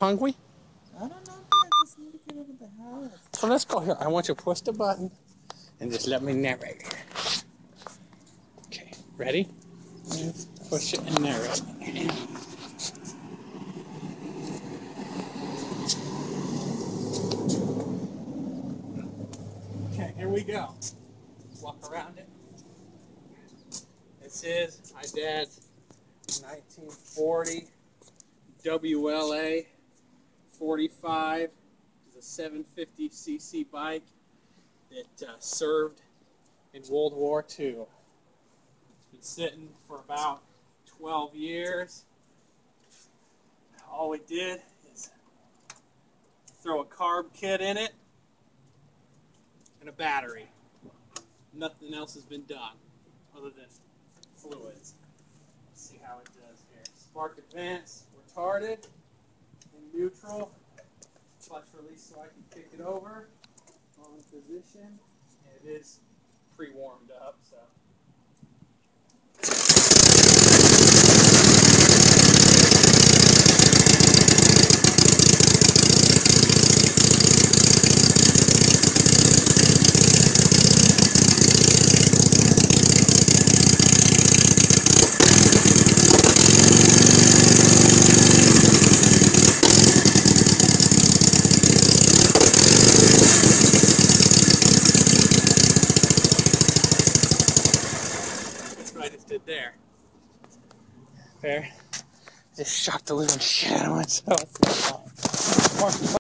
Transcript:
Hungry? I don't know, I just need to get over the house. So let's go here. I want you to push the button and just let me narrate. Okay, ready? Yes. Push it and narrate. Okay, here we go. Let's walk around it. This is my dad's 1940 WLA 45. It's a 750cc bike that served in World War II. It's been sitting for about 12 years. All we did is throw a carb kit in it and a battery. Nothing else has been done other than fluids. Let's see how it does here. Spark advance, retarded, in neutral, clutch release so I can kick it over, all in position, and it is pre-warmed up, so. I just did there. Just shocked the living shit out of myself.